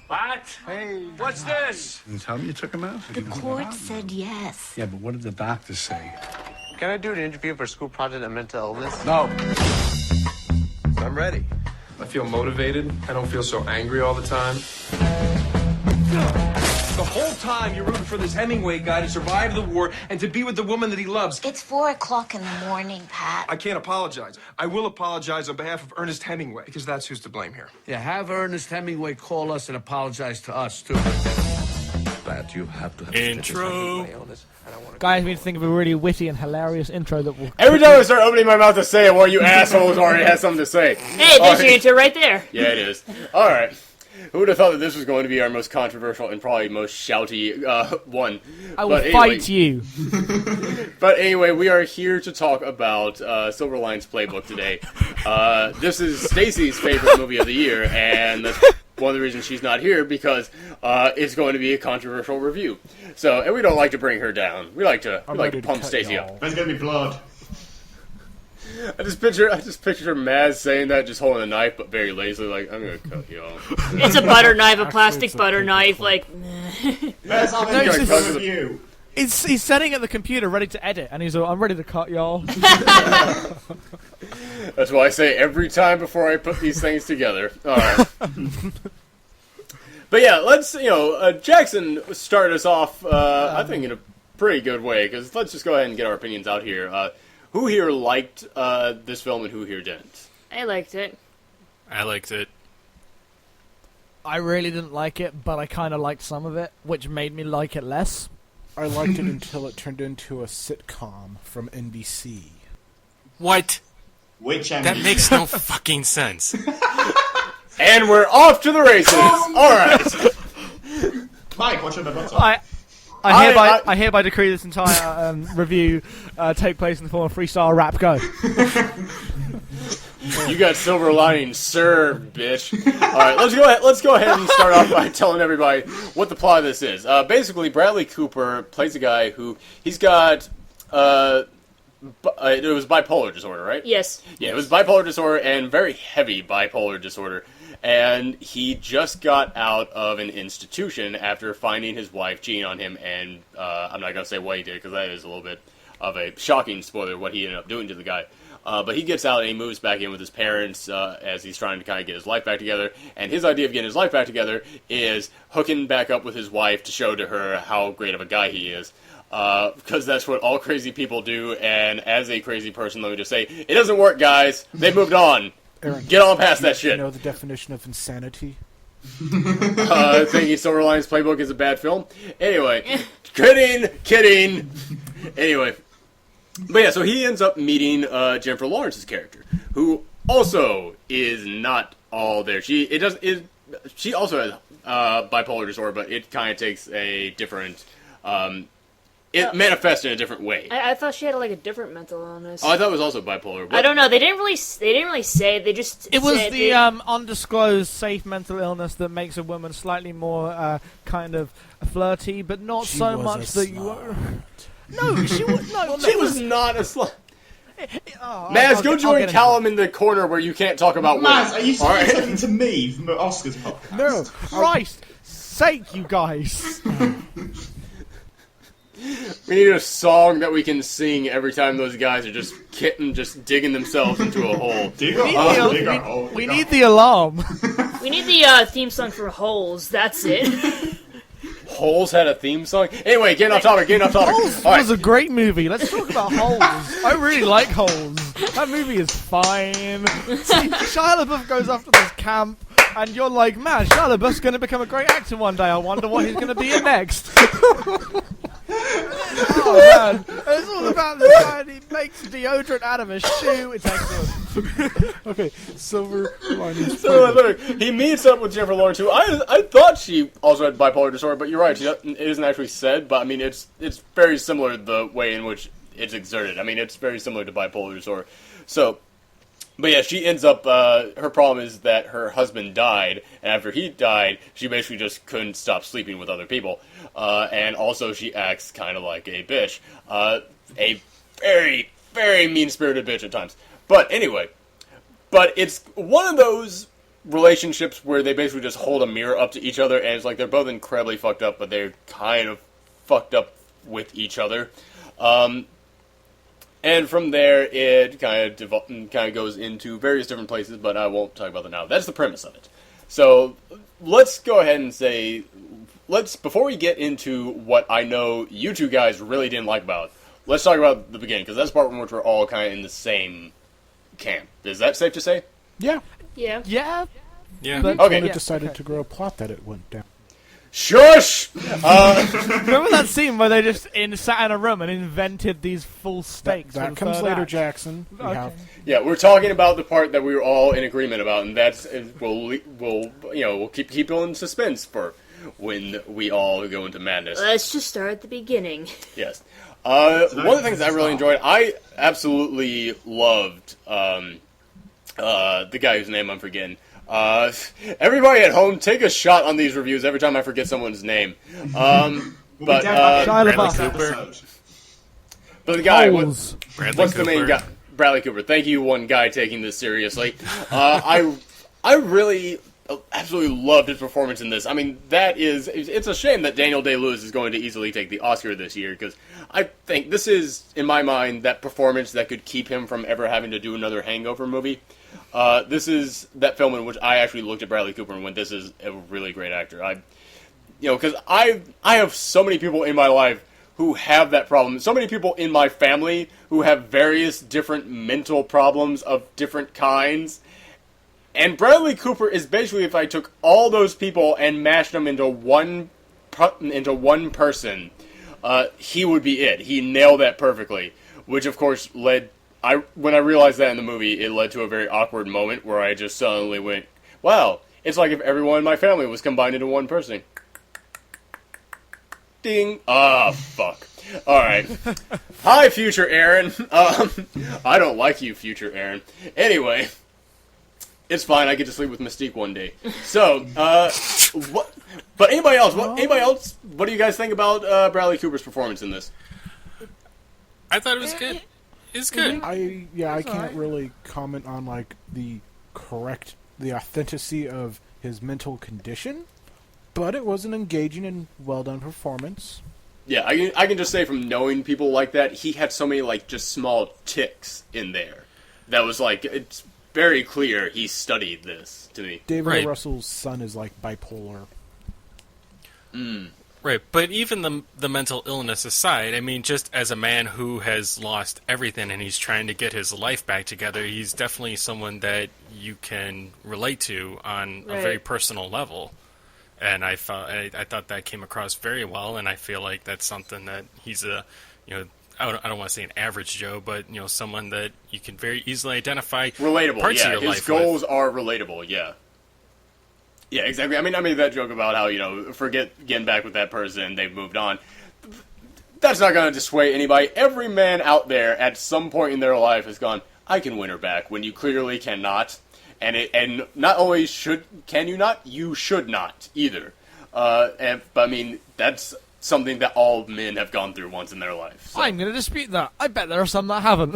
What? Hey. What's this? Can you tell me you took him out? The court said yes. Yeah, but what did the doctor say? Can I do an interview for a school project on mental illness? No. I'm ready. I feel motivated. I don't feel so angry all the time. The whole time you're rooting for this Hemingway guy to survive the war and to be with the woman that he loves. It's 4 o'clock in the morning, Pat. I can't apologize. I will apologize on behalf of Ernest Hemingway, because that's who's to blame here. Yeah, have Ernest Hemingway call us and apologize to us, too. But you have to have Intro. Guys, we need to think of a really witty and hilarious intro that will... Every time I start opening my mouth to say it, one of you assholes already has something to say. Hey, there's your intro right there. Yeah, it is. Alright. Who would have thought that this was going to be our most controversial and probably most shouty one? I will fight you. But anyway, we are here to talk about Silverline's Playbook today. This is Stacy's favorite movie of the year, and that's one of the reasons she's not here, because it's going to be a controversial review. So, and we don't like to bring her down. We like to pump Stacy up. There's gonna be blood. I just pictured her mad saying that, just holding a knife, but very lazily, like, I'm gonna cut you off. It's a butter knife, a plastic butter knife, like... That's not a review. He's sitting at the computer ready to edit, and he's like, I'm ready to cut y'all. That's what I say every time before I put these things together. Alright. But yeah, let's, Jackson started us off, I think, in a pretty good way, because let's just go ahead and get our opinions out here. Who here liked this film and who here didn't? I liked it. I liked it. I really didn't like it, but I kind of liked some of it, which made me like it less. I liked it until it turned into a sitcom from NBC. What? Which That makes no fucking sense. And we're off to the races! Alright! Mike, what's your number? I hereby decree this entire review take place in the form of freestyle rap. Go. You got Silver Lining served, bitch. Alright, let's go ahead and start off by telling everybody what the plot of this is. Basically, Bradley Cooper plays a guy who, he's got, it was bipolar disorder, right? Yes. Yeah, it was bipolar disorder, and very heavy bipolar disorder. And he just got out of an institution after finding his wife cheating on him, and I'm not going to say what he did, because that is a little bit of a shocking spoiler, what he ended up doing to the guy. But he gets out and he moves back in with his parents as he's trying to kind of get his life back together. And his idea of getting his life back together is hooking back up with his wife to show to her how great of a guy he is. Because that's what all crazy people do, and as a crazy person, let me just say, it doesn't work, guys. They've moved on. Aaron, get on past that shit. You know the definition of insanity? Thinking Silverline's Playbook is a bad film? Anyway. Kidding! Anyway. But yeah, so he ends up meeting Jennifer Lawrence's character, who also is not all there. She also has bipolar disorder, but it kind of takes a different... it manifests in a different way. I thought she had like a different mental illness. Oh, I thought it was also bipolar. I don't know. They didn't really say. They just. It was the undisclosed safe mental illness that makes a woman slightly more kind of flirty, but not she so was much a that you. No, she was no. She was not a slut. Maz, go join Callum in the corner where you can't talk about women. Maz, are you saying something to me from the Oscars podcast? No, Christ sake, you guys. We need a song that we can sing every time those guys are just digging themselves into a hole. We need the alarm. We need the theme song for Holes. That's it. Holes had a theme song? Anyway, getting off topic. Holes was a great movie. Let's talk about Holes. I really like Holes. That movie is fine. See, Shia LaBeouf goes off to this camp, and you're like, man, Shia LaBeouf's going to become a great actor one day. I wonder what he's going to be in next. Oh man, it's all about this guy and he makes deodorant out of a shoe. It's excellent. Okay, Silver Linings. So look, he meets up with Jennifer Lawrence, who I thought she also had bipolar disorder, but you're right, it isn't actually said. But I mean, it's very similar the way in which it's exerted. I mean, it's very similar to bipolar disorder. So. But yeah, she ends up, her problem is that her husband died, and after he died, she basically just couldn't stop sleeping with other people. And also she acts kind of like a bitch. A very, very mean-spirited bitch at times. But anyway, it's one of those relationships where they basically just hold a mirror up to each other, and it's like they're both incredibly fucked up, but they're kind of fucked up with each other. And from there, it kind of goes into various different places, but I won't talk about that now. That's the premise of it. So let's go ahead and say, before we get into what I know you two guys really didn't like about, let's talk about the beginning, because that's the part in which we're all kind of in the same camp. Is that safe to say? Yeah. Yeah. Yeah. Yeah. But, Okay. When it decided to grow a plot that it went down. Shush! Remember that scene where they just sat in a room and invented these full stakes? That for the comes third later, act? Jackson. We have Yeah, we're talking about the part that we were all in agreement about, and that's we'll keep people in suspense for when we all go into madness. Let's just start at the beginning. Yes. One of the things I really enjoyed, I absolutely loved the guy whose name I'm forgetting. Everybody at home, take a shot on these reviews every time I forget someone's name. But Shia LaBeouf. the guy, Holes. what's the main guy? Bradley Cooper. Thank you, one guy taking this seriously. I really absolutely loved his performance in this. I mean, it's a shame that Daniel Day-Lewis is going to easily take the Oscar this year, because I think this is, in my mind, that performance that could keep him from ever having to do another Hangover movie. This is that film in which I actually looked at Bradley Cooper and went, this is a really great actor. Because I have so many people in my life who have that problem. So many people in my family who have various different mental problems of different kinds. And Bradley Cooper is basically, if I took all those people and mashed them into one person, he would be it. He nailed that perfectly. Which, of course, when I realized that in the movie, it led to a very awkward moment where I just suddenly went, wow, it's like if everyone in my family was combined into one person. Ding. Ah, fuck. Alright. Hi, future Aaron. I don't like you, future Aaron. Anyway, it's fine, I get to sleep with Mystique one day. So, what? But anybody else? What do you guys think about Bradley Cooper's performance in this? I thought it was good. It's good. I can't really comment on like the authenticity of his mental condition, but it was an engaging and well done performance. Yeah, I can just say from knowing people like that, he had so many like just small ticks in there that was like, it's very clear he studied this to me. David Right. Russell's son is like bipolar. Right, but even the mental illness aside, I mean, just as a man who has lost everything and he's trying to get his life back together, he's definitely someone that you can relate to on a very personal level. And I thought that came across very well, and I feel like that's something that he's I don't want to say an average Joe, but someone that you can very easily identify. Relatable, parts yeah. of your His life goals with. are relatable, yeah. Yeah, exactly. I mean, I made that joke about how, forget getting back with that person, they've moved on. That's not going to dissuade anybody. Every man out there at some point in their life has gone, I can win her back, when you clearly cannot. And not only can you not, you should not either. But I mean, that's something that all men have gone through once in their life. So. I'm going to dispute that. I bet there are some that haven't.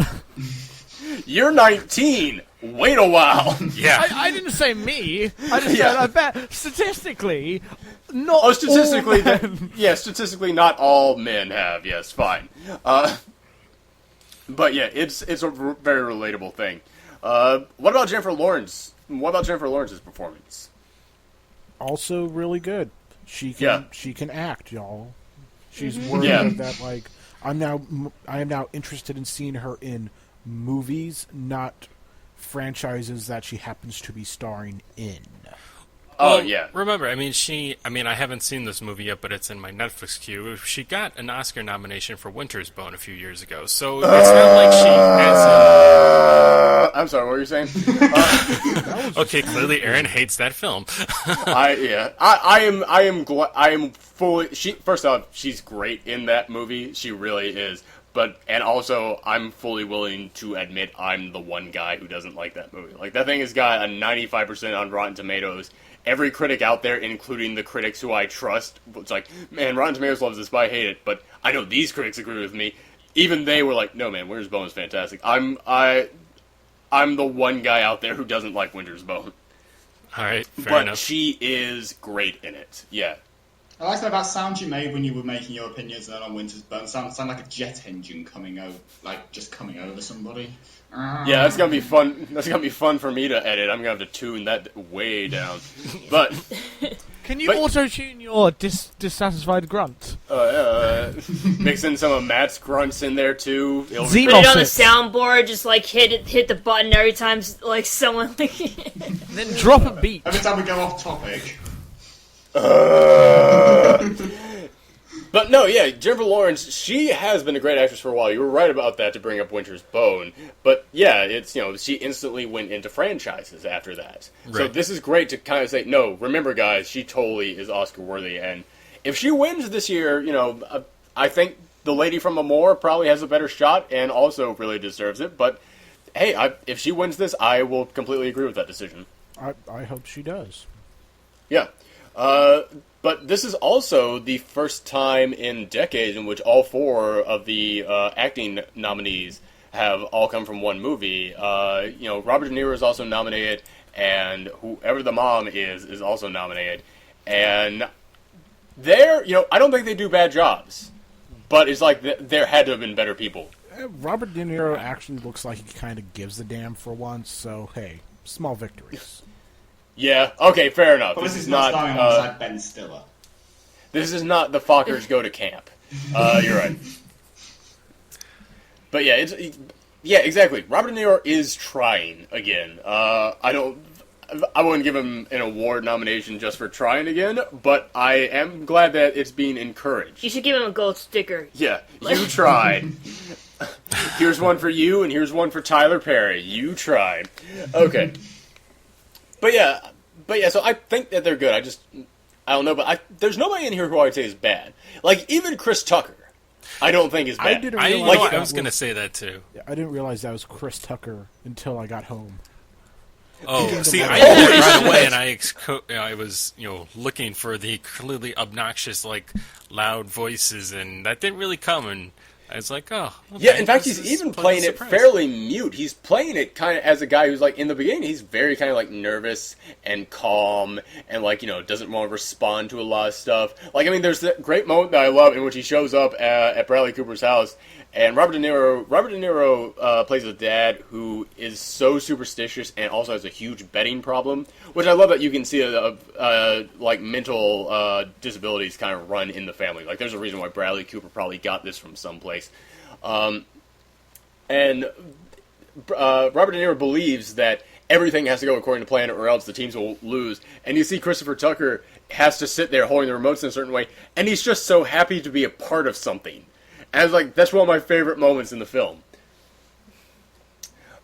You're 19. Wait a while. Yeah. I didn't say me. I just said I bet statistically, not Oh, statistically, all men. statistically, not all men have. Yes, fine. But yeah, it's a very relatable thing. What about Jennifer Lawrence? What about Jennifer Lawrence's performance? Also really good. She can act, y'all. She's worthy of that. Like I am now interested in seeing her in movies, not franchises that she happens to be starring in. Well, remember, I haven't seen this movie yet, but it's in my Netflix queue. She got an Oscar nomination for Winter's Bone a few years ago, so it's not like she has I'm sorry, what were you saying? Okay, clearly Aaron hates that film. I am fully. First off, she's great in that movie. She really is. And also, I'm fully willing to admit I'm the one guy who doesn't like that movie. Like, that thing has got a 95% on Rotten Tomatoes. Every critic out there, including the critics who I trust, it's like, man, Rotten Tomatoes loves this, but I hate it. But I know these critics agree with me. Even they were like, no, man, Winter's Bone is fantastic. I'm the one guy out there who doesn't like Winter's Bone. All right, fair but enough. she is great in it. Yeah. I like that sound you made when you were making your opinions then on Winter's Bone. Sound like a jet engine coming over, like just coming over somebody. Yeah, that's gonna be fun. That's gonna be fun for me to edit. I'm gonna have to tune that way down. But can you auto-tune your dissatisfied grunt? Mix in some of Matt's grunts in there too. Put it on the soundboard, just like hit the button every time like someone like then drop a beat. Every time we go off topic. But no, yeah, Jennifer Lawrence, she has been a great actress for a while. You were right about that to bring up Winter's Bone. But yeah, it's, she instantly went into franchises after that. Right. So this is great to kind of say, no, remember guys, she totally is Oscar worthy. And if she wins this year, I think the lady from Amore probably has a better shot and also really deserves it. But hey, if she wins this, I will completely agree with that decision. I hope she does. Yeah. But this is also the first time in decades in which all four of the acting nominees have all come from one movie. Robert De Niro is also nominated, and whoever the mom is also nominated. And I don't think they do bad jobs, but it's like there had to have been better people. Robert De Niro actually looks like he kind of gives a damn for once, so hey, small victories. Yeah, okay, fair enough. But this is not starring alongside Ben Stiller. This is not the Fockers Go to Camp. You're right. But yeah, exactly. Robert De Niro is trying again. I wouldn't give him an award nomination just for trying again, but I am glad that it's being encouraged. You should give him a gold sticker. Yeah, you tried. Here's one for you, and here's one for Tyler Perry. You tried. Okay. But yeah, so I think that they're good. I don't know, but there's nobody in here who I would say is bad. Like, even Chris Tucker, I don't think is bad. I didn't realize I was going to say that, too. I didn't realize that was Chris Tucker until I got home. Oh, see, I knew it right away, and I was, looking for the clearly obnoxious, loud voices, and that didn't really come, and I was like, oh. Okay, yeah, in fact, he's even playing it fairly mute. He's playing it kind of as a guy who's, in the beginning, he's very kind of, nervous and calm and, doesn't want to respond to a lot of stuff. There's that great moment that I love in which he shows up at Bradley Cooper's house, and Robert De Niro plays a dad who is so superstitious and also has a huge betting problem, which I love that you can see mental disabilities kind of run in the family. There's a reason why Bradley Cooper probably got this from someplace. And Robert De Niro believes that everything has to go according to plan or else the teams will lose. And you see Christopher Tucker has to sit there holding the remotes in a certain way, and he's just so happy to be a part of something. And that's one of my favorite moments in the film.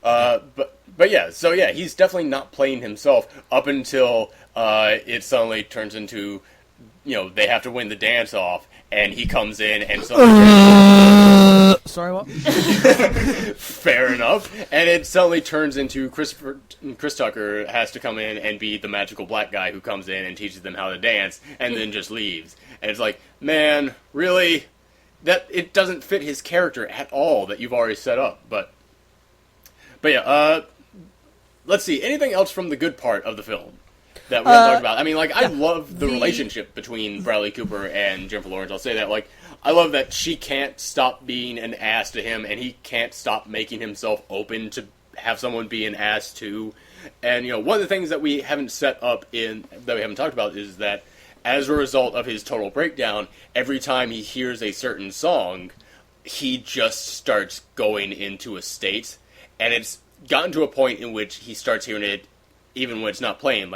But yeah, so yeah, he's definitely not playing himself up until it suddenly turns into, they have to win the dance off, and he comes in and suddenly sorry, what? Fair enough. And it suddenly turns into Chris Tucker has to come in and be the magical black guy who comes in and teaches them how to dance, and then just leaves. And it's like, man, really? That it doesn't fit his character at all that you've already set up. But yeah, let's see. Anything else from the good part of the film that we haven't talked about? I love the relationship between Bradley Cooper and Jennifer Lawrence. I'll say that. I love that she can't stop being an ass to him, and he can't stop making himself open to have someone be an ass too. And one of the things that we haven't set up that we haven't talked about is that as a result of his total breakdown, every time he hears a certain song, he just starts going into a state, and it's gotten to a point in which he starts hearing it even when it's not playing.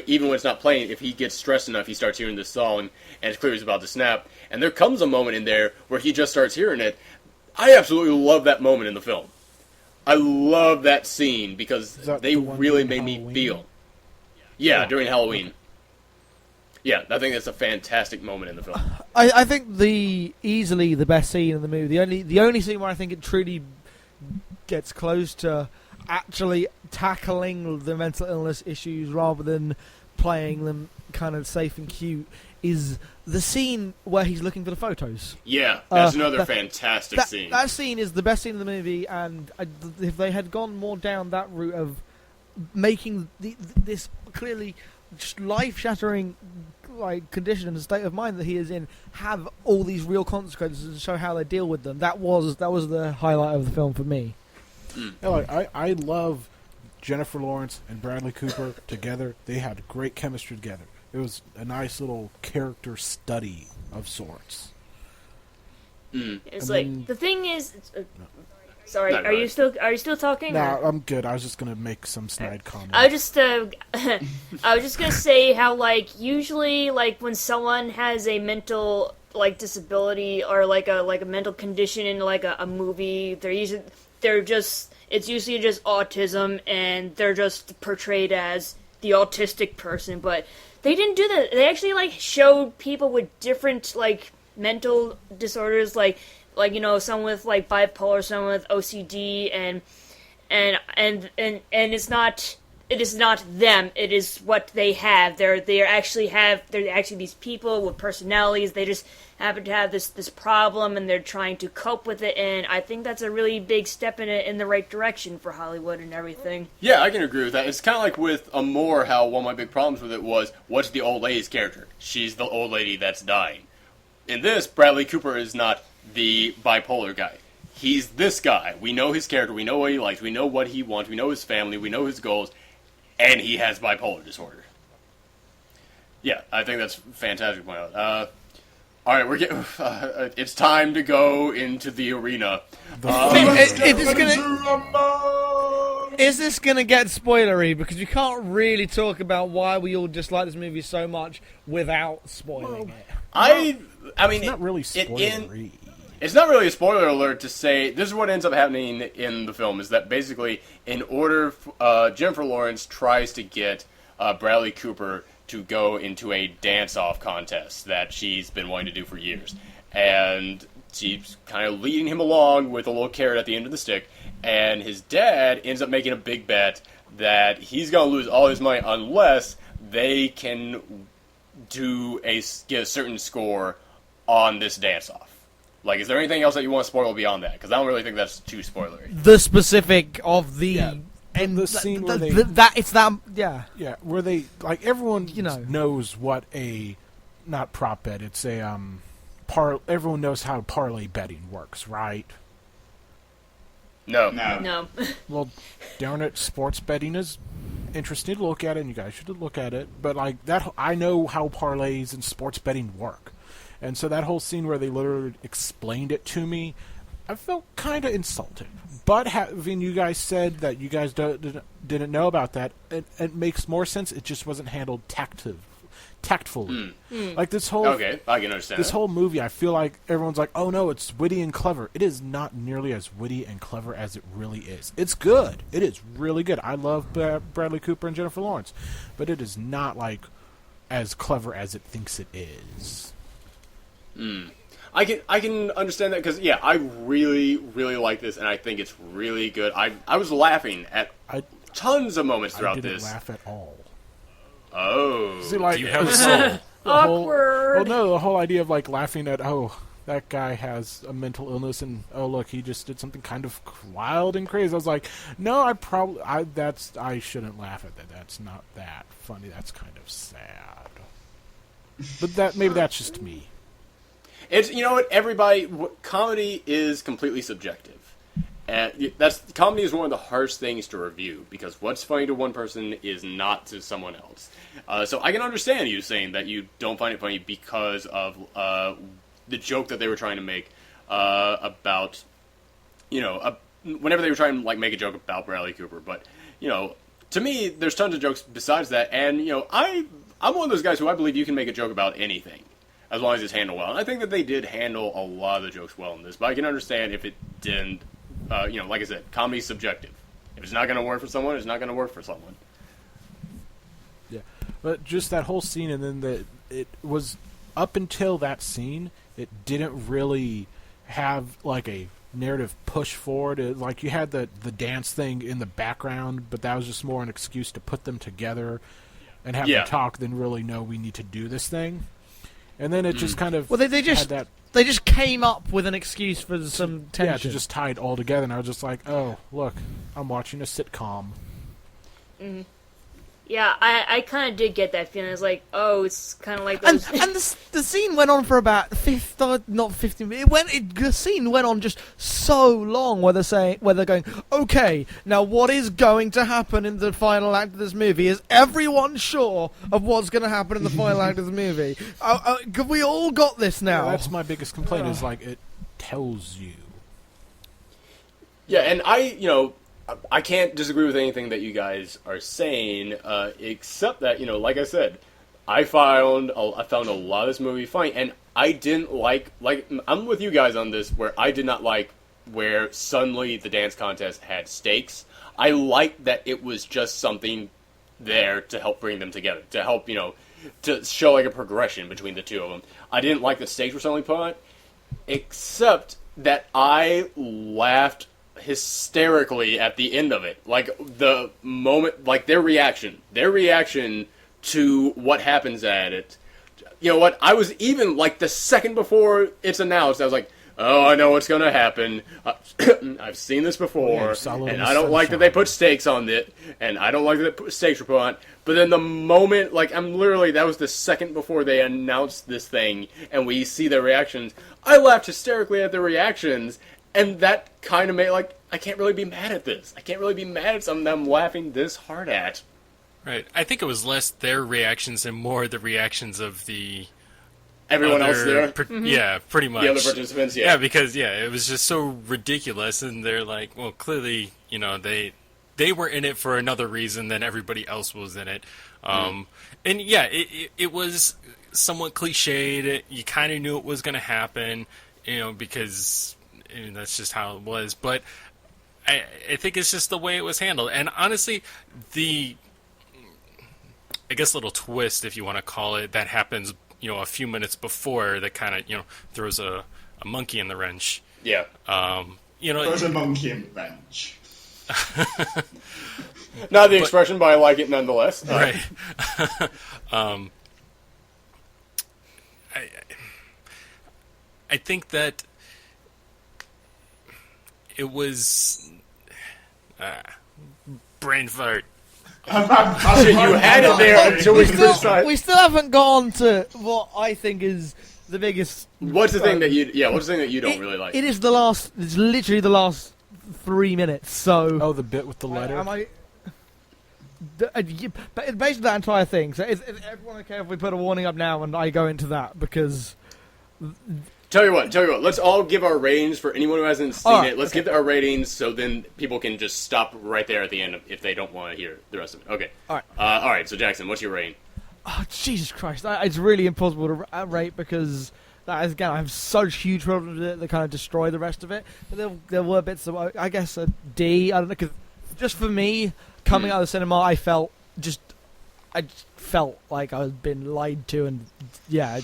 Even when it's not playing, if he gets stressed enough, he starts hearing this song, and it's clear he's about to snap. And there comes a moment in there where he just starts hearing it. I absolutely love that moment in the film. I love that scene because they really made me feel. Yeah, during Halloween. Yeah, I think that's a fantastic moment in the film. I think easily the best scene in the movie. The only scene where I think it truly gets close to actually tackling the mental illness issues rather than playing them kind of safe and cute is the scene where he's looking for the photos. Yeah, that's another fantastic scene. That scene is the best scene in the movie, and if they had gone more down that route of making this clearly just life-shattering condition and state of mind that he is in have all these real consequences and show how they deal with them. That was the highlight of the film for me. I love Jennifer Lawrence and Bradley Cooper together. They had great chemistry together. It was a nice little character study of sorts. It's the thing is. Sorry, No, are you still talking? No, or? I'm good. I was just gonna make some snide comment. I was just gonna say how usually when someone has a mental disability or a mental condition in a movie, it's usually just autism and they're just portrayed as the autistic person, but they didn't do that. They actually showed people with different mental disorders someone with bipolar, someone with OCD, and it's not. It is not them. It is what they have. They're actually these people with personalities. They just happen to have this problem, and they're trying to cope with it. And I think that's a really big step in the right direction for Hollywood and everything. Yeah, I can agree with that. It's kind of like with Amour, how one of my big problems with it was, what's the old lady's character? She's the old lady that's dying. In this, Bradley Cooper is not the bipolar guy. He's this guy. We know his character. We know what he likes. We know what he wants. We know his family. We know his goals. And he has bipolar disorder. Yeah, I think that's fantastic point out. All right, we're getting. It's time to go into the arena. Is this gonna get spoilery? Because you can't really talk about why we all dislike this movie so much without spoiling it. I mean, it's not really spoilery. It's not really a spoiler alert to say this is what ends up happening in the film, is that basically in order Jennifer Lawrence tries to get Bradley Cooper to go into a dance-off contest that she's been wanting to do for years. And she's kind of leading him along with a little carrot at the end of the stick, and his dad ends up making a big bet that he's going to lose all his money unless they can get a certain score on this dance-off. Is there anything else that you want to spoil beyond that? Because I don't really think that's too spoilery. The specific of the the scene where they yeah, where they everyone knows what not prop bet, it's a everyone knows how parlay betting works, right? No. Well, darn it, sports betting is interesting to look at, and you guys should look at it. But that, I know how parlays and sports betting work. And so that whole scene where they literally explained it to me, I felt kind of insulted. But having you guys said that you guys didn't know about that, it makes more sense. It just wasn't handled tactfully. This whole okay, I can understand this whole movie. I feel like everyone's like, "Oh no, it's witty and clever." It is not nearly as witty and clever as it really is. It's good. It is really good. I love Bradley Cooper and Jennifer Lawrence, but it is not as clever as it thinks it is. I can understand that because I really really like this, and I think it's really good. I was laughing at tons of moments throughout this. I didn't laugh at all. Oh, see, do you have a soul? Awkward. The whole idea of laughing at that guy has a mental illness, and look, he just did something kind of wild and crazy. I was like, no, I shouldn't laugh at that. That's not that funny. That's kind of sad. But maybe that's just me. It's everybody. Comedy is completely subjective, and comedy is one of the hardest things to review because what's funny to one person is not to someone else. So I can understand you saying that you don't find it funny because of the joke that they were trying to make about whenever they were trying to make a joke about Bradley Cooper. But to me, there's tons of jokes besides that, and I'm one of those guys who I believe you can make a joke about anything, as long as it's handled well. And I think that they did handle a lot of the jokes well in this, but I can understand if it didn't. Like I said, comedy's subjective. If it's not going to work for someone, it's not going to work for someone. Yeah, but just that whole scene, and then it was up until that scene, it didn't really have a narrative push forward. You had the dance thing in the background, but that was just more an excuse to put them together and have them talk than really know we need to do this thing. And then it just kind of they just came up with an excuse for some tension. Yeah, to just tie it all together, and I was just like, oh, look, I'm watching a sitcom. Yeah, I kind of did get that feeling. It's like, oh, it's kind of like those... And the scene went on for about 15 minutes. The scene went on just so long where they're going, okay, now what is going to happen in the final act of this movie? Is everyone sure of what's going to happen in the final act of the movie? We all got this now. Yeah, that's my biggest complaint is like it tells you. Yeah, and I can't disagree with anything that you guys are saying, except that, like I said, I found a lot of this movie funny, and I didn't like, I'm with you guys on this, where I did not like where suddenly the dance contest had stakes. I liked that it was just something there to help bring them together, to help, to show like a progression between the two of them. I didn't like the stakes were suddenly put on, except that I laughed hysterically at the end of it. Like, the moment, like, their reaction to what happens at it. You know what, I was even, like, the second before it's announced, I was like, oh, I know what's gonna happen. I've seen this before, and I don't like that they put stakes on it, and I don't like that stakes were put on. But then the moment, like, that was the second before they announced this thing, and we see their reactions, I laughed hysterically at their reactions, and that kind of made, like, I can't really be mad at this. I can't really be mad at something that I'm laughing this hard at. Right. I think it was less their reactions and more the reactions of the... Everyone else there? Yeah, pretty much. The other participants, yeah. Yeah, because, it was just so ridiculous, and they're like, well, clearly, they were in it for another reason than everybody else was in it. And, it was somewhat cliched. You kind of knew it was going to happen, because... that's just how it was, but I think it's just the way it was handled. And honestly, I guess little twist, if you want to call it, that happens, a few minutes before that kind of, throws a monkey in the wrench. Yeah. Throws a monkey in the wrench. Not the expression, but I like it nonetheless. Right. I think that it was brain fart. You had it there until we still haven't gone to what I think is the biggest. What's the thing that you don't really like? It's literally the last 3 minutes. So the bit with the letter. Basically that entire thing. So is everyone okay if we put a warning up now and I go into that because? Tell you what, let's all give our ratings for anyone who hasn't seen it. Let's give our ratings so then people can just stop right there at the end if they don't want to hear the rest of it. Okay. Alright, so Jackson, what's your rating? Oh, Jesus Christ. It's really impossible to rate because, I have such huge problems with it that kind of destroy the rest of it. But there were bits of, I guess, a D. I don't know, because just for me, coming out of the cinema, I just felt like I was been lied to and, yeah.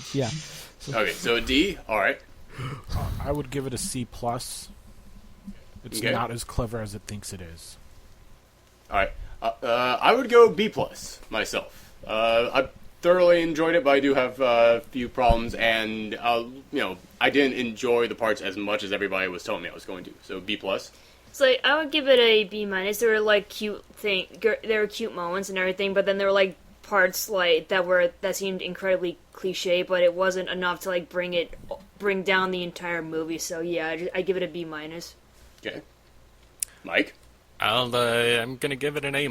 Okay, so a D. All right. I would give it a C+. It's not as clever as it thinks it is. All right. I would go B+ myself. I thoroughly enjoyed it, but I do have a few problems, and I didn't enjoy the parts as much as everybody was telling me I was going to. So B+. So I would give it a B-. There were like there were cute moments and everything, but then there were like parts like that seemed incredibly cliche, but it wasn't enough to like bring down the entire movie. So yeah, I give it a B-. Okay, Mike. I'm gonna give it an A-.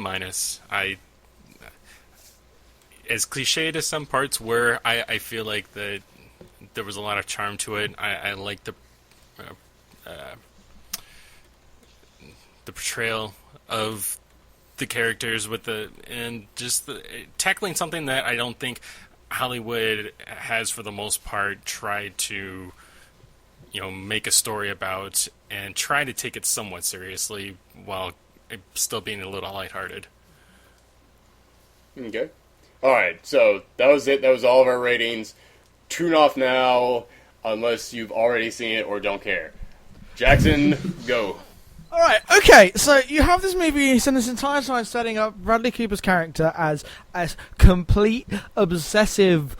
As cliched as some parts were, I feel like that there was a lot of charm to it. I like the portrayal of the characters and just tackling something that I don't think Hollywood has for the most part tried to make a story about and try to take it somewhat seriously while still being a little lighthearted. Okay. Alright, so that was it. That was all of our ratings. Tune off now unless you've already seen it or don't care. Jackson, go. Alright, okay, so you have this movie, you spend this entire time setting up Bradley Cooper's character as complete obsessive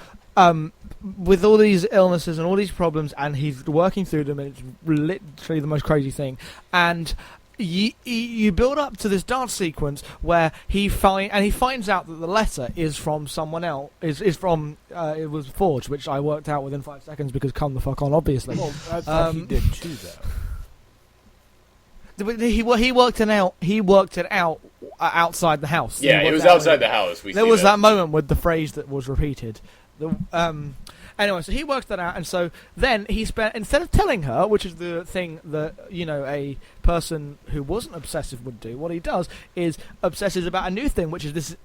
with all these illnesses and all these problems, and he's working through them, and it's literally the most crazy thing. And you build up to this dance sequence where he finds out that the letter is from someone else. Is from it was forged, which I worked out within 5 seconds because come the fuck on, obviously. Well, I thought he did too, though. He worked it out. He worked it out outside the house. Yeah, it was outside the house. There was that moment with the phrase that was repeated. Anyway, so he worked that out, and so then he spent, instead of telling her, which is the thing that, a person who wasn't obsessive would do, what he does is obsesses about a new thing, which is this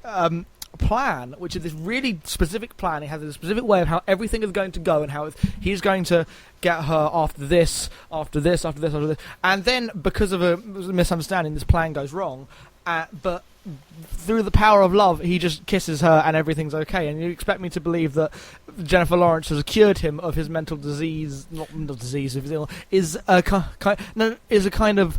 plan, which is this really specific plan. He has a specific way of how everything is going to go and how he's going to get her after this, after this, after this, after this. And then, because of a misunderstanding, this plan goes wrong, but through the power of love, he just kisses her and everything's okay. And you expect me to believe that Jennifer Lawrence has cured him of his mental disease, not mental disease, of his illness, is a kind of...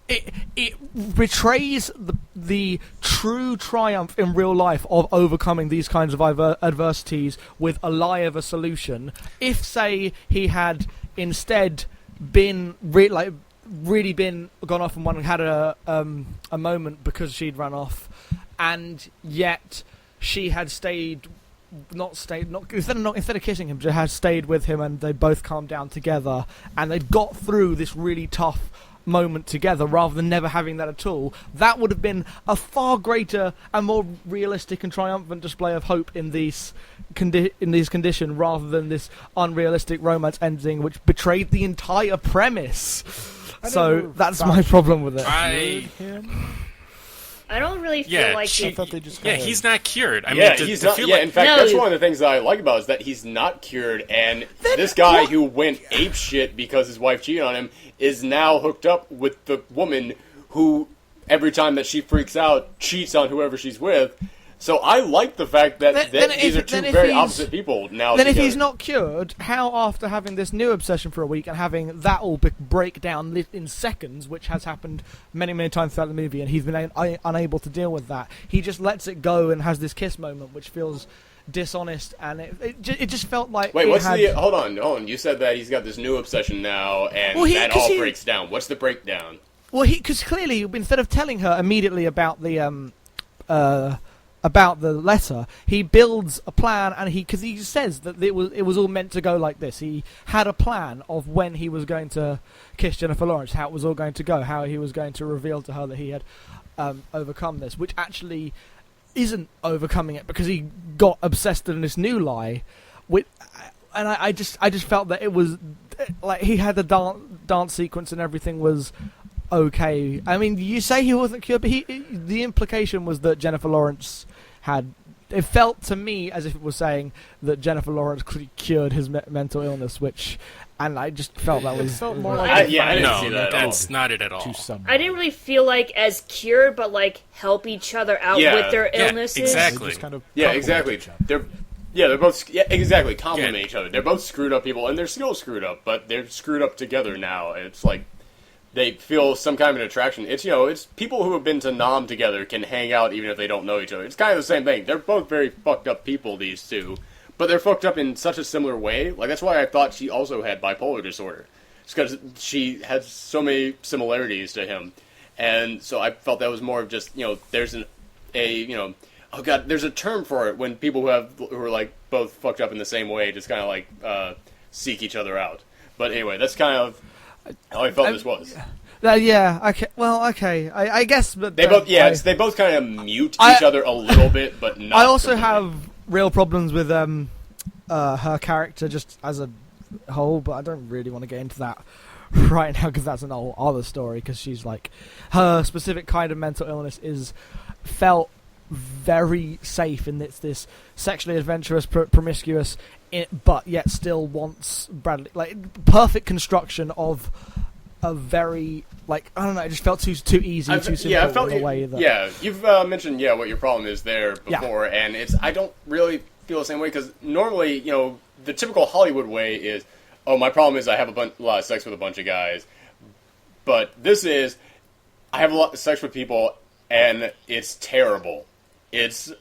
It betrays the true triumph in real life of overcoming these kinds of adversities with a lie of a solution. If, say, he had instead been really been gone off and one had a moment because she'd run off, and yet she had instead of kissing him, she had stayed with him, and they both calmed down together, and they'd got through this really tough moment together rather than never having that at all. That would have been a far greater and more realistic and triumphant display of hope in these conditions, rather than this unrealistic romance ending which betrayed the entire premise. So that's my problem with it. I don't really feel like I thought they just he's not cured. He's not. Yeah, in fact, that's one of the things that I like about it, is that he's not cured, and this guy who went apeshit because his wife cheated on him is now hooked up with the woman who, every time that she freaks out, cheats on whoever she's with. So I like the fact that these are two very opposite people now. Then if he's not cured, how, after having this new obsession for a week and having that all break down in seconds, which has happened many, many times throughout the movie, and he's been unable to deal with that, he just lets it go and has this kiss moment, which feels dishonest, and it just felt like... Wait, hold on. You said that he's got this new obsession now, and that all breaks down. What's the breakdown? Well, because clearly, instead of telling her immediately about the letter, he builds a plan, and because he says that it was all meant to go like this. He had a plan of when he was going to kiss Jennifer Lawrence, how it was all going to go, how he was going to reveal to her that he had overcome this, which actually isn't overcoming it, because he got obsessed in this new lie. And I just felt that it was like he had the dance sequence and everything was okay. I mean, you say he wasn't cured, but the implication was that Jennifer Lawrence had... It felt to me as if it was saying that Jennifer Lawrence cured his mental illness, and I just felt that was... It felt more like... I didn't see that that's not it at all. I didn't really feel like as cured, but like help each other out with their illnesses. Exactly. Just kind of Exactly. They're both exactly complement each other. They're both screwed up people, and they're still screwed up, but they're screwed up together now. And it's like they feel some kind of an attraction. It's people who have been to Nam together can hang out even if they don't know each other. It's kind of the same thing. They're both very fucked up people, these two, but they're fucked up in such a similar way. Like, that's why I thought she also had bipolar disorder. It's because she has so many similarities to him, and so I felt that was more of just there's oh god, there's a term for it when people who are like both fucked up in the same way just kind of like seek each other out. But anyway, that's kind of how I felt this was. Yeah. Okay. Well. Okay. I guess. But they both kind of mute each other a little bit, but not. I also have real problems with her character just as a whole, but I don't really want to get into that right now because that's an whole other story. Because she's like, her specific kind of mental illness felt very safe in this sexually adventurous, promiscuous, but yet still wants Bradley. Like, perfect construction of a very, like, I don't know, it just felt too easy, too simple. Yeah, I felt in a way that... Yeah, you've mentioned what your problem is there before, and I don't really feel the same way, because normally, the typical Hollywood way is, oh, my problem is I have a lot of sex with a bunch of guys, but this is, I have a lot of sex with people, and it's terrible. It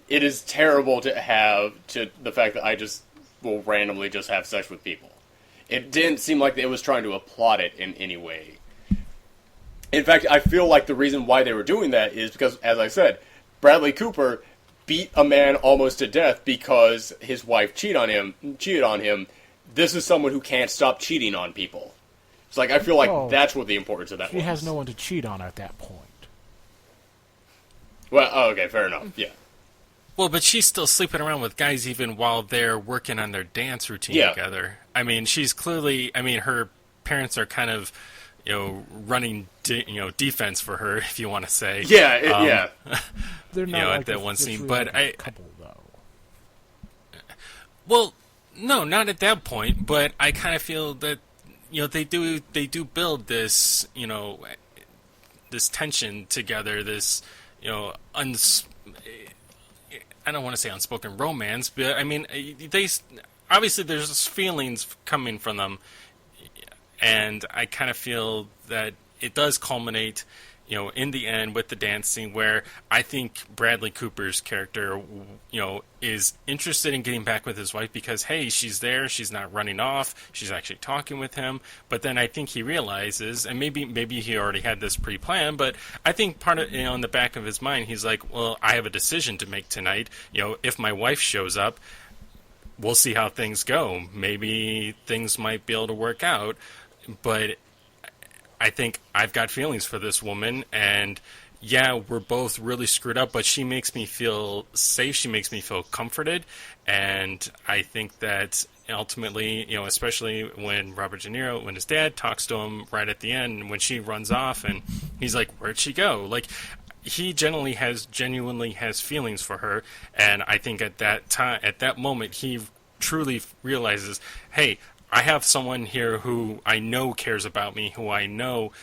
is terrible to the fact that I just will randomly just have sex with people. It didn't seem like it was trying to applaud it in any way. In fact, I feel like the reason why they were doing that is because, as I said, Bradley Cooper beat a man almost to death because his wife cheated on him. This is someone who can't stop cheating on people. It's like, I feel like that's what the importance of that was. He has no one to cheat on at that point. Well, okay, fair enough, yeah. Well, but she's still sleeping around with guys even while they're working on their dance routine together. I mean, she's clearly... I mean, her parents are kind of, running, defense for her, if you want to say. Yeah, They're not at that one scene, but couple, though. Well, no, not at that point, but I kind of feel that, they do build this, this tension together, this, I don't want to say unspoken romance, but I mean, they obviously there's feelings coming from them, and I kind of feel that it does culminate, in the end with the dance scene where I think Bradley Cooper's character, is interested in getting back with his wife because, hey, she's there, she's not running off, she's actually talking with him. But then I think he realizes, and maybe he already had this pre-planned, but I think part of, in the back of his mind, he's like, well, I have a decision to make tonight. If my wife shows up, we'll see how things go. Maybe things might be able to work out, but I think I've got feelings for this woman, and yeah, we're both really screwed up, but she makes me feel safe, she makes me feel comforted, and I think that ultimately, especially when Robert De Niro, when his dad talks to him right at the end, when she runs off, and he's like, where'd she go? Like, he genuinely has feelings for her, and I think at that moment, he truly realizes, hey, I have someone here who I know cares about me, who I know,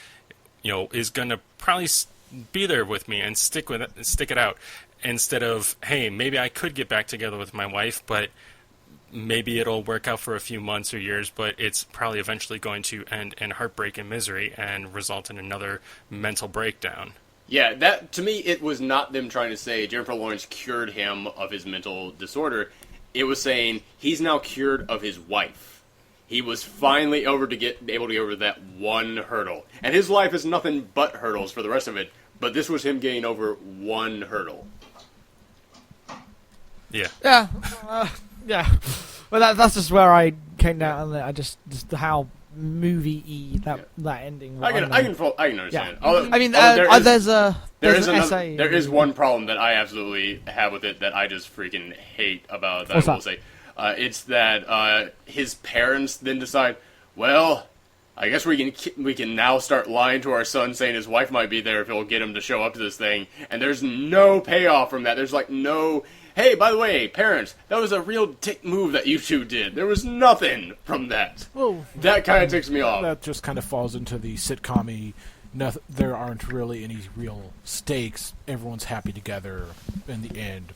is going to probably be there with me and stick it out, instead of, hey, maybe I could get back together with my wife, but maybe it'll work out for a few months or years, but it's probably eventually going to end in heartbreak and misery and result in another mental breakdown. Yeah, that, to me, it was not them trying to say Jennifer Lawrence cured him of his mental disorder. It was saying he's now cured of his wife. He was finally able to get over that one hurdle. And his life is nothing but hurdles for the rest of it, but this was him getting over one hurdle. Yeah. Yeah. Yeah. Well, that's just where I came down on it. I just how movie-y that ending was. I can understand. Yeah. Although, I mean, there's an essay. There is one problem that I absolutely have with it that I just freaking hate about that. What's I will that? say. It's that his parents then decide, well, I guess we can now start lying to our son, saying his wife might be there if it'll get him to show up to this thing. And there's no payoff from that. There's like no, hey, by the way, parents, that was a real dick move that you two did. There was nothing from that. Well, that kind of ticks me off. That just kind of falls into the sitcom-y, there aren't really any real stakes. Everyone's happy together. In the end,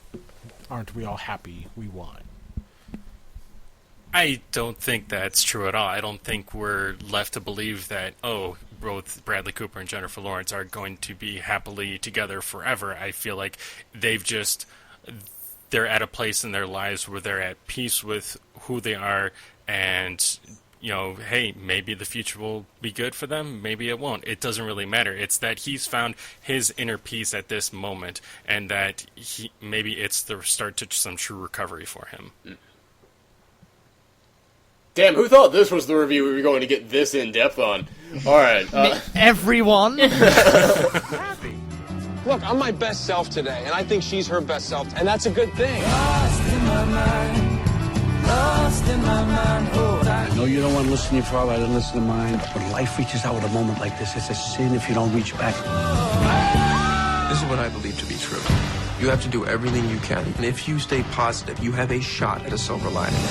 aren't we all happy? We won. I don't think that's true at all. I don't think we're left to believe that, both Bradley Cooper and Jennifer Lawrence are going to be happily together forever. I feel like they're at a place in their lives where they're at peace with who they are, and, hey, maybe the future will be good for them, maybe it won't. It doesn't really matter. It's that he's found his inner peace at this moment, and that maybe it's the start to some true recovery for him. Damn, who thought this was the review we were going to get this in-depth on? Alright. Everyone. Look, I'm my best self today, and I think she's her best self, and that's a good thing. I know you don't want to listen to your father, I didn't listen to mine. When life reaches out at a moment like this, it's a sin if you don't reach back. This is what I believe to be true. You have to do everything you can, and if you stay positive, you have a shot at a silver lining.